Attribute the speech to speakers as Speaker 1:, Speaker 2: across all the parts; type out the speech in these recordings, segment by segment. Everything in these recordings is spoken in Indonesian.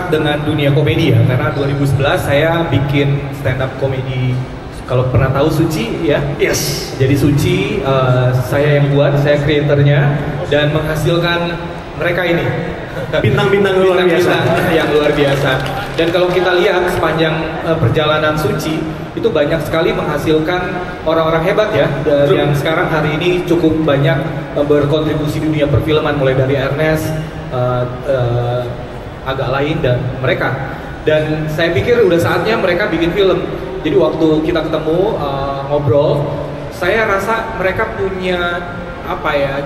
Speaker 1: start dengan dunia komedi ya, karena 2011 saya bikin stand up komedi. Kalau pernah tahu Suci ya?
Speaker 2: Yes.
Speaker 1: Jadi Suci saya yang buat, saya kreatornya dan menghasilkan mereka ini
Speaker 2: Bintang-bintang luar biasa.
Speaker 1: Yang luar biasa. Dan kalau kita lihat sepanjang perjalanan Suci itu banyak sekali menghasilkan orang-orang hebat ya, yang sekarang hari ini cukup banyak berkontribusi di dunia perfilman, mulai dari Ernest, agak lain dan mereka. Dan saya pikir udah saatnya mereka bikin film. Jadi waktu kita ketemu ngobrol, saya rasa mereka punya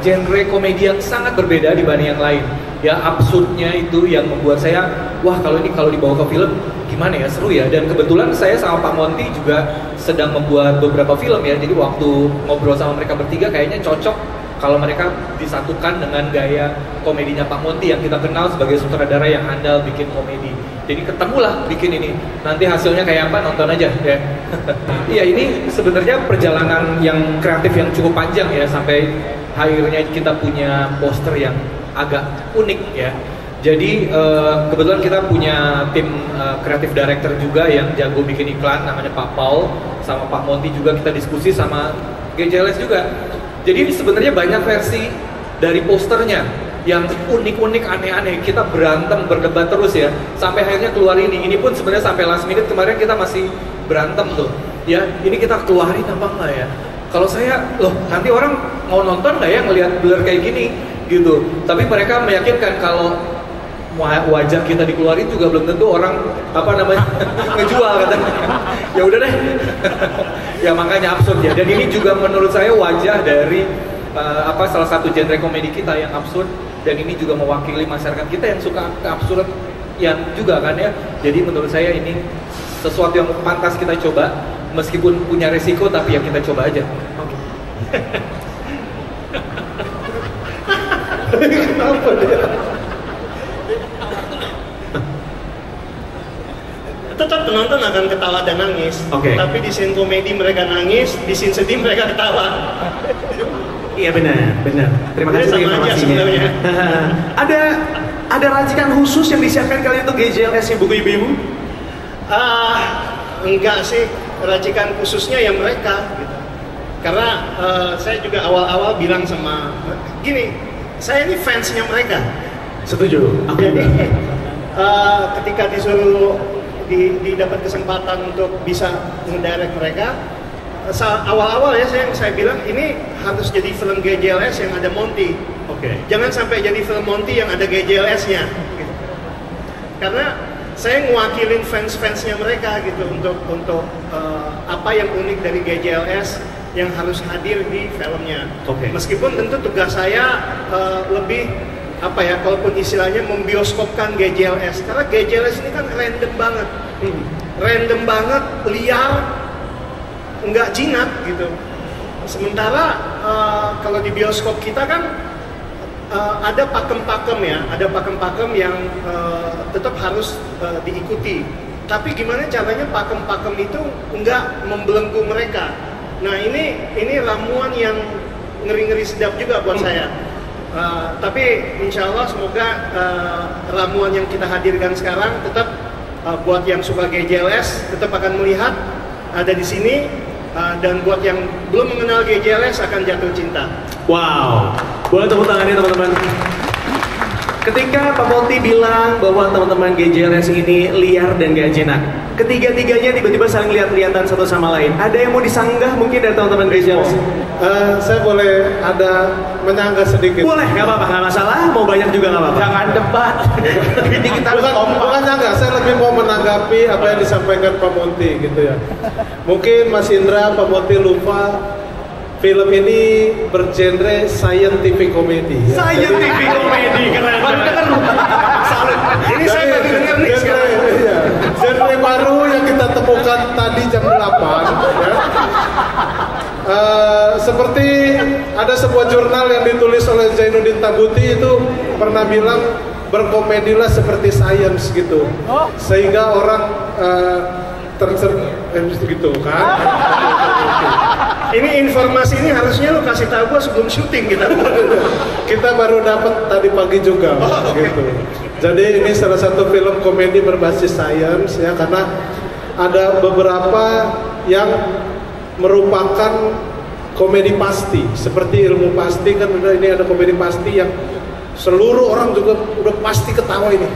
Speaker 1: genre komedi yang sangat berbeda dibanding yang lain. Ya absurdnya itu yang membuat saya, wah kalau dibawa ke film gimana ya, seru ya. Dan kebetulan saya sama Pak Monty juga sedang membuat beberapa film ya. Jadi waktu ngobrol sama mereka bertiga kayaknya cocok kalau mereka disatukan dengan gaya komedinya Pak Monty yang kita kenal sebagai sutradara yang handal bikin komedi. Jadi ketemulah bikin ini. Nanti hasilnya kayak apa, nonton aja ya. Iya, ini sebenarnya perjalanan yang kreatif yang cukup panjang ya, sampai akhirnya kita punya poster yang agak unik ya. Jadi kebetulan kita punya tim kreatif director juga yang jago bikin iklan, namanya Pak Paul, sama Pak Monty juga kita diskusi sama GJLS juga. Jadi sebenarnya banyak versi dari posternya yang unik-unik, aneh-aneh. Kita berantem, berdebat terus ya, sampai akhirnya keluar ini. Ini pun sebenarnya sampai last minute kemarin kita masih berantem tuh. Ya, ini kita keluarin apa enggak ya? Kalau saya, loh nanti orang mau nonton nggak ya ngelihat blur kayak gini gitu. Tapi mereka meyakinkan kalau wajah kita dikeluarin juga belum tentu orang ngejual katanya. Ya udah deh. Ya makanya absurd ya. Dan ini juga menurut saya wajah dari salah satu genre komedi kita yang absurd, dan ini juga mewakili masyarakat kita yang suka keabsurdan yang juga kan ya. Jadi menurut saya ini sesuatu yang pantas kita coba, meskipun punya resiko tapi yang kita coba aja. Oke.
Speaker 2: Kenapa dia? Tetap penonton akan ketawa dan nangis. Tapi di scene komedi mereka nangis, di scene sedih mereka ketawa. Iya benar. Terima kasih informasinya. Ada racikan khusus yang disiapkan kali untuk GJLS yang buku ibu-ibu? Enggak sih, racikan khususnya yang mereka gitu. Karena saya juga awal-awal bilang sama gini, saya ini fansnya mereka. Setuju. Jadi ketika disuruh didapat kesempatan untuk bisa mendirect mereka, awal-awal ya saya bilang ini harus jadi film GJLS yang ada Monty. Jangan sampai jadi film Monty yang ada GJLS-nya. Gitu. Karena saya ngewakilin fans-fansnya mereka gitu untuk apa yang unik dari GJLS yang harus hadir di filmnya. Meskipun tentu tugas saya lebih kalaupun istilahnya membioskopkan GJLS, karena GJLS ini kan random banget, liar, nggak jinak gitu. Sementara kalau di bioskop kita kan ada pakem-pakem ya, yang tetap harus diikuti. Tapi gimana caranya pakem-pakem itu nggak membelenggu mereka? Nah ini ramuan yang ngeri-ngeri sedap juga buat saya. Tapi insya Allah semoga ramuan yang kita hadirkan sekarang tetap buat yang suka GJLS tetap akan melihat ada di sini, dan buat yang belum mengenal GJLS akan jatuh cinta. Wow, boleh tepuk tangannya teman-teman. Ketika Pak Monty bilang bahwa teman-teman GJLS ini liar dan gak jinak, ketiga-tiganya tiba-tiba saling lihat-lihatan satu sama lain. Ada yang mau disanggah mungkin dari teman-teman GJLS? Saya boleh ada menyanggah sedikit. Boleh, nggak apa-apa, nggak masalah. Mau banyak juga nggak apa-apa. Jangan debat. Ini kita bukan nyanggah, saya lebih mau menanggapi apa yang disampaikan Pak Monty gitu ya. Mungkin Mas Indra, Pak Monty lupa film ini bergenre scientific comedy. Ya. Scientific comedy, keren. Baru dengar lu. Salut. Ini saya baru dengar nih sekarang. Iya. Genre baru yang kita temukan tadi jam 8. Ya. Seperti ada sebuah jurnal yang ditulis oleh Zainuddin Tabuti itu pernah bilang berkomedilah seperti sains gitu, sehingga orang gitu kan. Ini informasi ini harusnya lo kasih tahu gua sebelum syuting kita baru dapat tadi pagi juga gitu. Jadi ini salah satu film komedi berbasis sains ya, karena ada beberapa yang merupakan komedi pasti, seperti Ilmu Pasti kan ini ada komedi pasti yang seluruh orang juga udah pasti ketawa ini.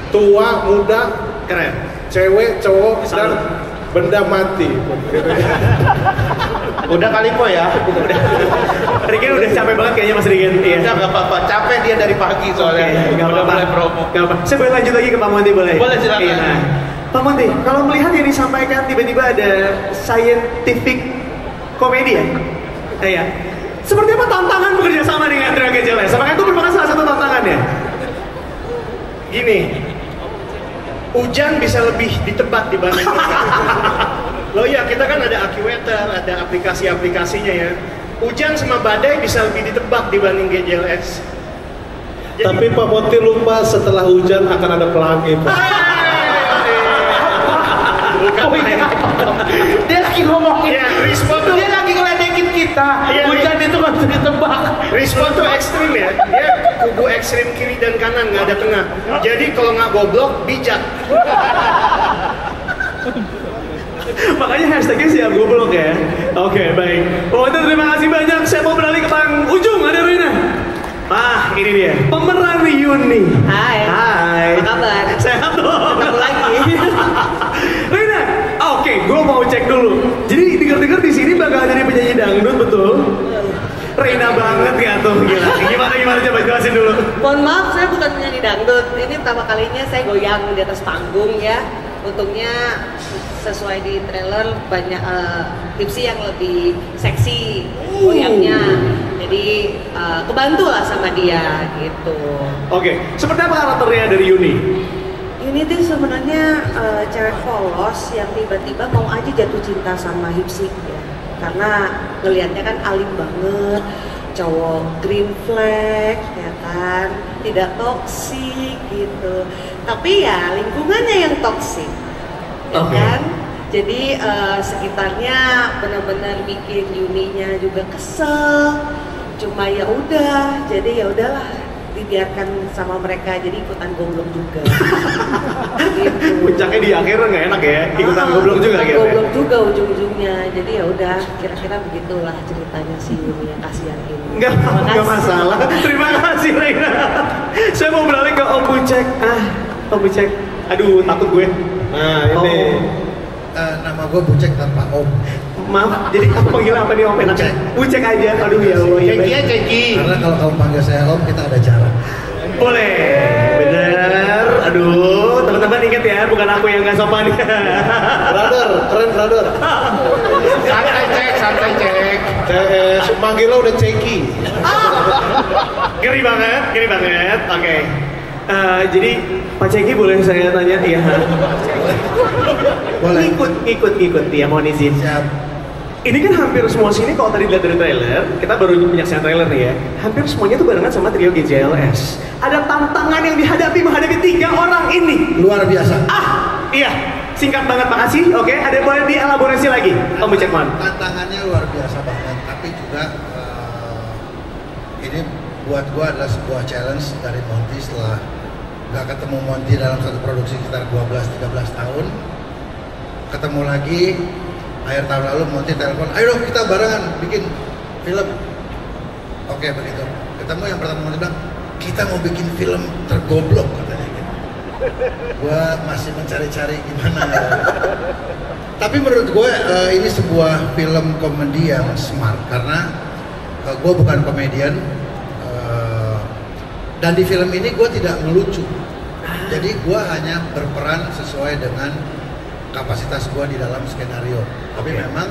Speaker 2: Tua, muda,
Speaker 3: keren.
Speaker 2: Cewek, cowok, dan benda mati.
Speaker 3: Udah kali po ya.
Speaker 4: Rigen udah capek banget kayaknya Mas Rigen.
Speaker 3: Iya. Udah nggak apa-apa. Capek dia dari pagi soalnya.
Speaker 4: Nggak
Speaker 3: Udah
Speaker 4: apa-apa.
Speaker 3: mulai promo.
Speaker 4: Nggak apa. Saya boleh lanjut lagi ke Pak Monty boleh?
Speaker 3: Boleh, silakan.
Speaker 4: Iya, nah. Pak Monty, kalau melihat yang disampaikan tiba-tiba ada scientific komedi ya? Iya. Seperti apa tantangan bekerja sama dengan Trio GJLS? Apakah itu merupakan salah satu tantangannya?
Speaker 2: Gini, hujan bisa lebih ditebak dibanding kita. Loh ya, kita kan ada AccuWeather, ada aplikasi-aplikasinya ya. Hujan sama badai bisa lebih ditebak dibanding GJLS.
Speaker 5: Tapi Pak Monty lupa setelah hujan akan ada pelangi, Pak.
Speaker 3: Dia lagi ngomongin.
Speaker 2: Ya, respon tuh.
Speaker 3: Dia lagi ngeledekin kita.
Speaker 2: Iya,
Speaker 3: Hujan itu nggak bisa ditebak.
Speaker 2: Respon tuh ekstrim ya. Dia kubu ekstrim kiri dan kanan, nggak ada tengah. Jadi kalau nggak goblok, bijak.
Speaker 4: Makanya hashtagnya siap goblok ya. Oke, baik. Pak Monty terima kasih banyak. Saya mau beralih ke Bang Ujung, ada Rina. Ah, ini dia. Pemeran Yuni.
Speaker 6: Hai. Apa kabar?
Speaker 4: Sehat dong.
Speaker 6: Ketemu lagi.
Speaker 4: Rina, oke, gue mau cek dulu. Jadi dengar-dengar di sini bakal jadi penyanyi dangdut, betul? Rina banget ya tuh, gila. Gimana coba jelasin dulu.
Speaker 6: Mohon maaf, saya bukan penyanyi dangdut. Ini pertama kalinya saya goyang di atas panggung ya. Untungnya sesuai di trailer banyak Hipsi yang lebih seksi goyangnya. Jadi kebantu lah sama dia gitu.
Speaker 4: Oke, seperti apa karakternya dari Yuni?
Speaker 6: Ini tuh sebenarnya cewek polos yang tiba-tiba mau aja jatuh cinta sama Hipsi ya. Karena ngelihatnya kan alim banget, cowok green flag ya kan, tidak toksik gitu. Tapi ya lingkungannya yang toksik, ya kan. Jadi sekitarnya benar-benar bikin Yuninya juga kesel. Cuma ya udah, jadi ya udahlah dibiarkan sama mereka, jadi ikutan goblok juga. Gitu.
Speaker 4: Puncaknya di akhir nggak enak ya, ikutan goblok juga gitu.
Speaker 6: Goblok juga ujung-ujungnya. Jadi ya udah, kira-kira begitulah ceritanya si Yuni yang kasihan ini.
Speaker 4: Nggak masalah. Terima kasih Reina. Saya mau beralih ke Om Bucek. Om Bucek. Aduh, takut gue.
Speaker 5: Nah, ini
Speaker 7: Nama gue Bucek tanpa Om.
Speaker 4: Maaf, jadi aku panggil apa nih Om enaknya? Bucek aja. Aduh ya Allah. Ya,
Speaker 3: Ceki ya Ceki.
Speaker 7: Karena kalau kamu panggil saya Om, kita ada jarak.
Speaker 4: boleh. Bener. Aduh, teman-teman ingat ya, bukan aku yang nggak sopan.
Speaker 5: brother, keren brother.
Speaker 3: Santai cek.
Speaker 5: Manggil lo udah Ceki.
Speaker 4: Ngeri banget. Oke. Jadi Pak Ceki boleh saya tanya? Iya.
Speaker 7: Boleh.
Speaker 4: Ngikut ya, mohon izin.
Speaker 7: Siap.
Speaker 4: Ini kan hampir semua sini kalau tadi lihat dari trailer, kita baru menyaksikan trailer nih ya. Hampir semuanya tuh barengan sama trio GJLS. Ada tantangan yang menghadapi 3 orang ini.
Speaker 7: Luar biasa.
Speaker 4: Iya. Singkat banget, makasih. Oke, ada boleh dielaborasi lagi, Om Bucekman.
Speaker 7: Tantangannya luar biasa banget, tapi juga ini buat gua adalah sebuah challenge dari Monty setelah nggak ketemu Monty dalam satu produksi sekitar 12-13 tahun. Ketemu lagi akhir tahun lalu, Monty telepon, ayo dong kita barengan bikin film. Oke, begitu ketemu yang pertama Monty bilang, kita mau bikin film tergoblok katanya gitu. Gua masih mencari-cari gimana ya. Tapi menurut gue ini sebuah film komedi yang smart karena gue bukan komedian dan di film ini gue tidak ngelucu. Jadi gue hanya berperan sesuai dengan kapasitas gue di dalam skenario. Tapi memang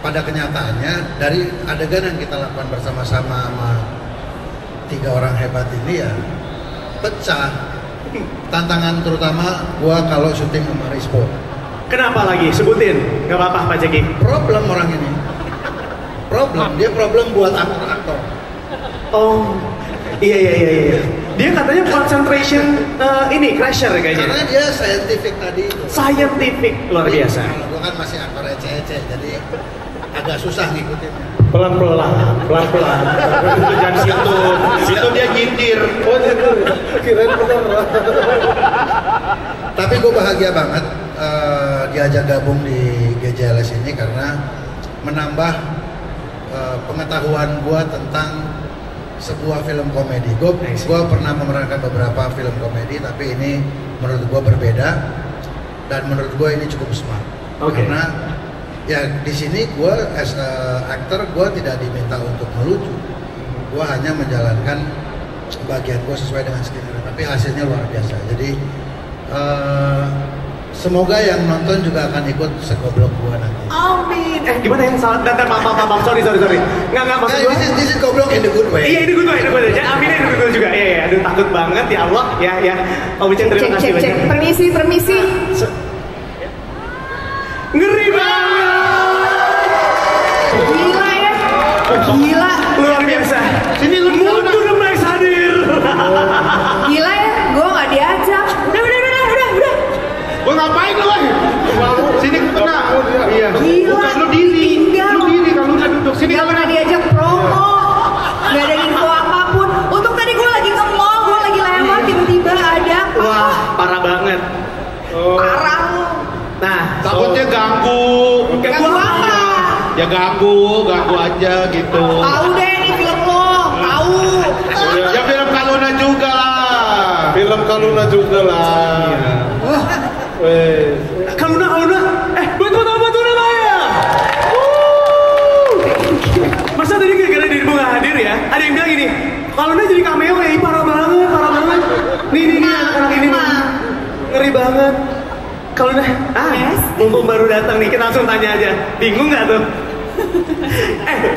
Speaker 7: pada kenyataannya dari adegan yang kita lakukan bersama-sama sama 3 orang hebat ini ya pecah. Tantangan terutama gue kalau syuting sama Rispo.
Speaker 4: Kenapa lagi? Sebutin. Gak apa-apa Pak Ceki.
Speaker 7: Problem orang ini. Dia problem buat aktor-aktor.
Speaker 4: Oh, iya. Dia katanya concentration ini crasher kayaknya.
Speaker 7: Karena dia scientific tadi.
Speaker 4: Scientific luar biasa.
Speaker 7: Kalau gua kan masih aktor ece-ece, jadi agak susah ngikutinnya.
Speaker 5: Pelan-pelan.
Speaker 3: Dan situ dia nyindir.
Speaker 5: Oh gitu. Kirain bener.
Speaker 7: Tapi gue bahagia banget diajak gabung di GJLS ini karena menambah pengetahuan gue tentang sebuah film komedi. Gue pernah memerankan beberapa film komedi, tapi ini menurut gue berbeda dan menurut gue ini cukup smart. Karena ya di sini gue as a actor gue tidak diminta untuk melucu. Gue hanya menjalankan bagian gue sesuai dengan skenario, tapi hasilnya luar biasa. Jadi semoga yang nonton juga akan ikut segoblok gue nanti.
Speaker 4: Amin. Gimana yang salah? Maaf. Sorry. Nggak maksud gue.
Speaker 7: This is goblok in the good way.
Speaker 4: Iya, in the good way. Ya, amin, in the good way juga. Iya. Aduh, takut banget ya Allah. Ya. Om Ucen terima kasih banyak.
Speaker 6: Permisi.
Speaker 4: Ngeri banget.
Speaker 6: Gila ya. Gila.
Speaker 4: Luar biasa. Sini lu mundur Max hadir.
Speaker 6: Gila ya. Gue nggak diajak. Udah.
Speaker 3: Gue ngapain lu lagi? Sini ke tengah. Iya.
Speaker 6: Gila.
Speaker 3: Bukan lu diri. Lu diri kalau udah duduk sini.
Speaker 6: Gak pernah diajak promo. Gak ada info apapun. Untuk tadi gue lagi ke mall, gue lagi lewat tiba-tiba ada.
Speaker 4: Wah, parah banget.
Speaker 6: Parah lu.
Speaker 4: Nah,
Speaker 3: Takutnya ganggu.
Speaker 6: Ganggu apa?
Speaker 3: Ya ganggu aja gitu.
Speaker 6: Tahu deh ini film lo. Tahu.
Speaker 3: Ya film Kaluna juga lah.
Speaker 5: Film Kaluna juga lah. Wes.
Speaker 4: Kaluna. Betul namanya. Masa tadi gara-gara dirimu nggak hadir ya? Ada yang bilang gini, Kaluna jadi cameo ya, parah banget. Nih anak ini nih. Ngeri banget. Kaluna, mumpung baru datang nih, kita langsung tanya aja. Bingung nggak tuh?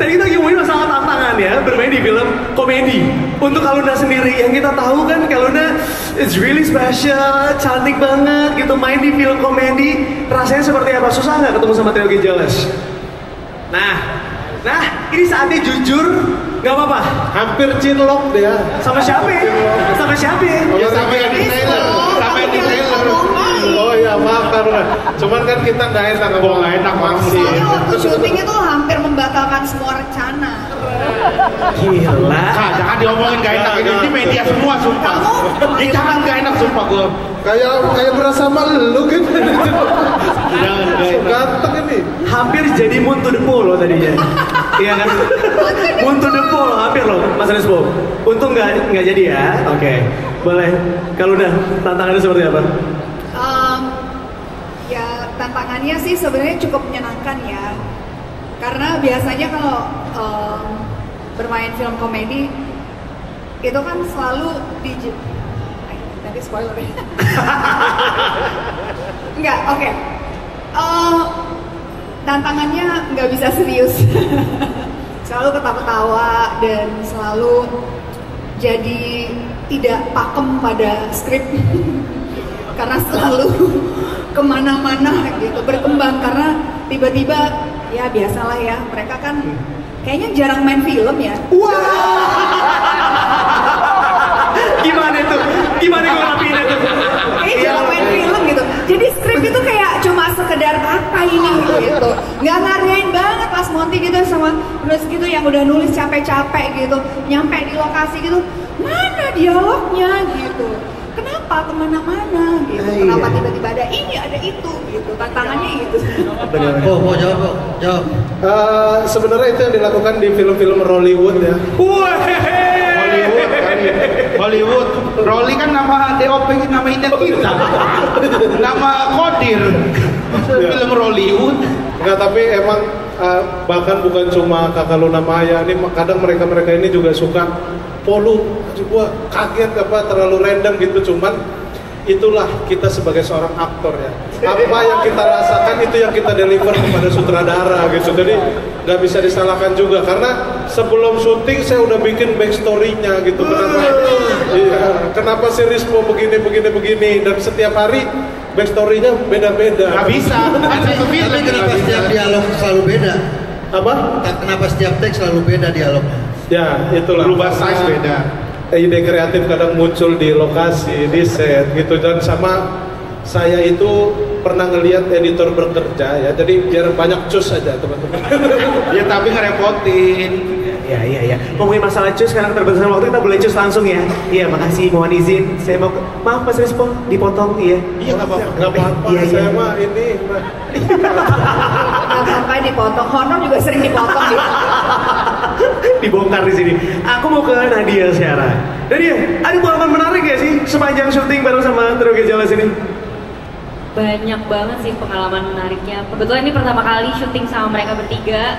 Speaker 4: Tadi kita lagi ngomongin masalah tantangan ya, bermain di film komedi. Untuk Kaluna sendiri, yang kita tahu kan Kaluna it's really special, cantik banget gitu, main di film komedi. Rasanya seperti apa? Susah nggak ketemu sama Trio Gejeles? Nah, ini saatnya jujur, nggak apa-apa.
Speaker 5: Hampir cinlok dia.
Speaker 4: Sama siapa?
Speaker 3: Ya sama yang di trailer.
Speaker 5: Oh iya, maaf karena cuman kan kita nggak enak ngomong nggak enak masih.
Speaker 6: Soalnya waktu syuting itu hampir membatalkan semua rencana.
Speaker 4: Gila.
Speaker 3: Jangan diomongin gak enak ini media semua sumpah. Jangan gak enak sumpah gue.
Speaker 5: Kayak berasa malu gitu. Ganteng ini.
Speaker 4: Hampir jadi Moon to the Pole loh tadinya. Iya kan? Moon to the Pole hampir loh, Mas Respo. Untung nggak jadi ya. Oke. Boleh. Kalau udah tantangannya seperti apa?
Speaker 8: Ya tantangannya sih sebenarnya cukup menyenangkan ya. Karena biasanya kalau bermain film komedi itu kan selalu nanti spoiler ya. Enggak, oke. Tantangannya nggak bisa serius. Selalu ketawa-ketawa dan selalu jadi tidak pakem pada skrip. Karena selalu kemana-mana gitu, berkembang karena tiba-tiba ya biasalah ya, mereka kan kayaknya jarang main film ya.
Speaker 4: Wah. Gimana tuh? Gimana gue rapiin itu?
Speaker 8: Kayaknya jarang main film gitu. Jadi skrip itu kayak cuma sekedar apa ini gitu. Nggak ngargain banget Mas Monty gitu sama terus gitu yang udah nulis capek-capek gitu, nyampe di lokasi gitu, mana dialognya gitu. Kenapa kemana-mana gitu? Kenapa tiba-tiba ada ini, ada itu gitu? Tantangannya itu.
Speaker 7: Oh, jawab.
Speaker 5: Sebenarnya itu yang dilakukan di film-film Hollywood ya.
Speaker 3: Hollywood. Rolly kan nama DOP, nama indah kita. Nama Kodir. Film Hollywood.
Speaker 5: Enggak, tapi emang bahkan bukan cuma Kakak Luna Maya, ini kadang mereka ini juga suka polu, gua kaget apa terlalu random gitu, cuman itulah kita sebagai seorang aktor ya. Apa yang kita rasakan itu yang kita deliver kepada sutradara gitu. Jadi nggak bisa disalahkan juga karena sebelum syuting saya udah bikin backstory-nya gitu. Kenapa si Rispo begini dan setiap hari backstory-nya beda-beda.
Speaker 3: Nggak bisa.
Speaker 7: Tapi kenapa setiap dialog selalu beda?
Speaker 5: Apa?
Speaker 7: Kenapa setiap teks selalu beda dialognya?
Speaker 5: Ya, itulah.
Speaker 3: Berubah size beda.
Speaker 5: ide kreatif kadang muncul di lokasi, di set gitu. Dan sama saya itu pernah ngelihat editor bekerja ya, jadi biar banyak cus aja teman-teman.
Speaker 3: Ya tapi ngerepotin.
Speaker 4: Iya. Ngomongin masalah cus, sekarang terbatasan waktu kita boleh cus langsung ya. Iya, makasih, mohon izin. Saya mau, maaf Mas Rispo, dipotong, iya.
Speaker 5: Iya nggak apa-apa.
Speaker 4: Iya.
Speaker 5: Saya mah ini.
Speaker 8: Nggak apa-apa dipotong, honor juga sering dipotong gitu.
Speaker 4: Dibongkar di sini. Aku mau ke Nadia sekarang. Nadia, ada pengalaman menarik ya sih sepanjang syuting bareng sama Droga Jelas ini?
Speaker 9: Banyak banget sih pengalaman menariknya. Kebetulan ini pertama kali syuting sama mereka bertiga.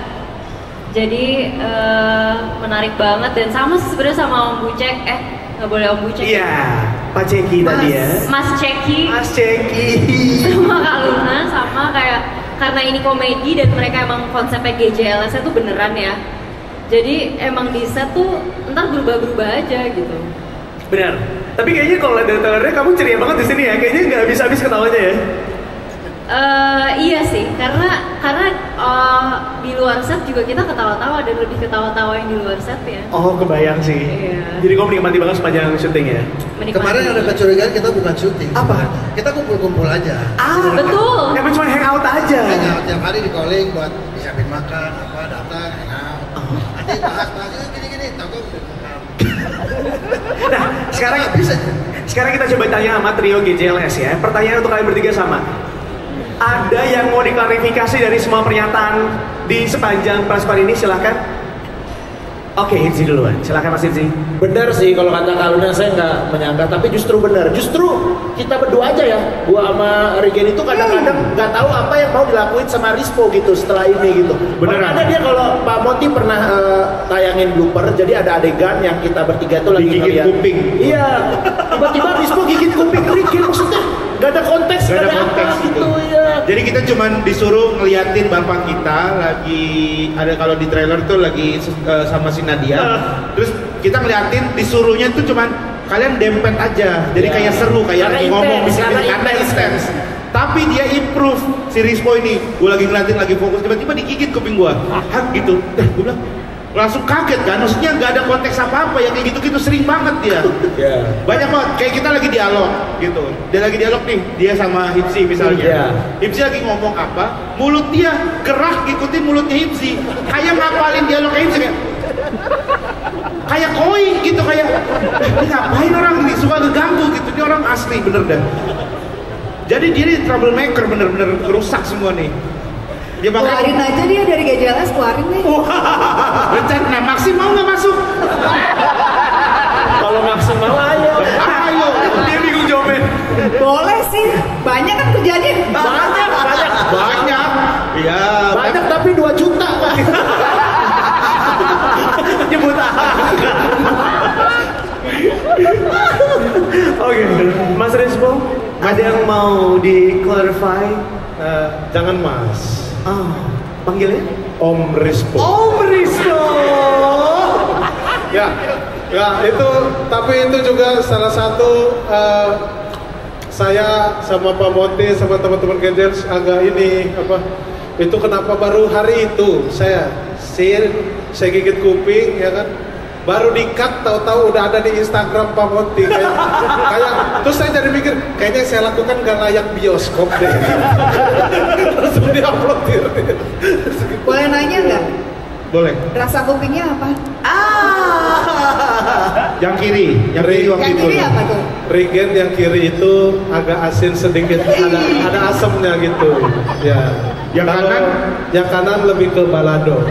Speaker 9: Jadi menarik banget dan sama sebenarnya sama Om Bucek. Nggak boleh Om Bucek.
Speaker 4: Iya, Pak Ceki tadi ya.
Speaker 9: Mas Ceki.
Speaker 4: Mas Ceki.
Speaker 9: Sama Kak Luna, sama kayak karena ini komedi dan mereka emang konsepnya GJLS itu beneran ya. Jadi emang di set tuh entar berubah-berubah aja gitu.
Speaker 4: Benar. Tapi kayaknya kalau ada trailernya kamu ceria banget di sini ya. Kayaknya nggak habis-habis ketawanya ya.
Speaker 9: Iya sih, karena di luar set juga kita ketawa-tawa dan lebih ketawa-tawa yang di luar set ya.
Speaker 4: Oh, kebayang sih.
Speaker 9: Iya.
Speaker 4: Jadi kamu menikmati banget sepanjang syuting ya.
Speaker 9: Menikmati.
Speaker 7: Kemarin ada kecurigaan kita bukan syuting.
Speaker 4: Apa?
Speaker 7: Kita kumpul-kumpul aja.
Speaker 9: Betul.
Speaker 4: Emang cuma hangout aja.
Speaker 7: Hangout tiap hari di calling buat disiapin makan, apa datang, hangout. Nanti bahas gini-gini, tahu
Speaker 4: Nah, sekarang kita coba tanya sama trio GJLS ya. Pertanyaan untuk kalian bertiga sama. Ada yang mau diklarifikasi dari semua pernyataan di sepanjang press con ini? Silahkan. Oke, Hirzi duluan. Silahkan Mas Hirzi.
Speaker 10: Benar sih kalau kata Kaluna, saya nggak menyangka, tapi justru benar. Justru kita berdua aja ya, gua sama Regen itu kadang-kadang nggak tahu apa yang mau dilakuin sama Rispo gitu setelah ini gitu.
Speaker 4: Beneran.
Speaker 10: Makanya dia kalau Pak Monty pernah tayangin blooper, jadi ada adegan yang kita bertiga tuh lagi
Speaker 3: Digigit
Speaker 10: ngeliat.
Speaker 3: kuping.
Speaker 10: Iya, tiba-tiba Rispo gigit kuping Regen, maksudnya nggak ada konteks,
Speaker 3: Gak ada
Speaker 10: apa
Speaker 3: konteks
Speaker 10: gitu ya.
Speaker 3: Jadi kita cuman disuruh ngeliatin bapak kita lagi ada, kalau di trailer tuh lagi sama si Nadia. Terus kita ngeliatin, disuruhnya tuh cuman kalian dempet aja. Jadi
Speaker 10: Ya.
Speaker 3: kayak seru, kayak
Speaker 10: Karena
Speaker 3: lagi ngomong di
Speaker 10: intens,
Speaker 3: sini
Speaker 10: karena
Speaker 3: karena
Speaker 10: intens.
Speaker 3: intens. Tapi dia improve si Rispo ini. Gue lagi ngeliatin, lagi fokus, tiba-tiba digigit kuping gue. Hah gitu. Gue bilang langsung kaget kan, maksudnya nggak ada konteks apa-apa ya, kayak gitu-gitu sering banget dia.
Speaker 10: Ya.
Speaker 3: Banyak banget, kayak kita lagi dialog gitu. Dia lagi dialog nih, dia sama Hipsi misalnya.
Speaker 10: Iya.
Speaker 3: Hipsi lagi ngomong apa, mulut dia gerak ngikutin mulutnya Hipsi. Kayak ngapalin dialog Hipsi kayak koi gitu, kayak ini ngapain orang ini, suka ngeganggu gitu. Ini orang asli bener dah. Jadi dia ini troublemaker, bener-bener rusak semua nih. Dia
Speaker 8: Keluarin aja dia dari GJLS, keluarin deh.
Speaker 3: rencana. Nah, Maxim mau nggak masuk?
Speaker 10: Kalau maksimal ayo.
Speaker 3: Ayo.
Speaker 4: Dia bingung jawabnya.
Speaker 8: Boleh sih, banyak kan kerjanya.
Speaker 3: Banyak. Iya.
Speaker 10: Banyak tapi 2 juta Pak.
Speaker 4: Nyebut angka. Oke, Mas Rispo, ada yang mau di-clarify?
Speaker 5: Jangan Mas.
Speaker 4: Panggilnya?
Speaker 5: Om Rispo.
Speaker 4: Om Rispo.
Speaker 5: Ya itu, tapi itu juga salah satu saya sama Pak Monty sama teman-teman Gadgets agak ini apa? Itu kenapa baru hari itu saya gigit kuping ya kan? Baru di-cut, tahu-tahu udah ada di Instagram Pak Monty kayak terus saya jadi mikir kayaknya yang saya lakukan gak layak bioskop deh. Langsung di-upload gitu.
Speaker 8: Boleh nanya nggak?
Speaker 3: Boleh.
Speaker 8: Rasa kupingnya apa?
Speaker 3: Yang kiri waktu
Speaker 8: Yang
Speaker 3: itu.
Speaker 8: kiri apa tuh?
Speaker 5: Regen yang kiri itu agak asin sedikit, ada asamnya gitu. Ya.
Speaker 3: Yang
Speaker 5: Kalau
Speaker 3: kanan?
Speaker 5: Yang kanan lebih ke balado.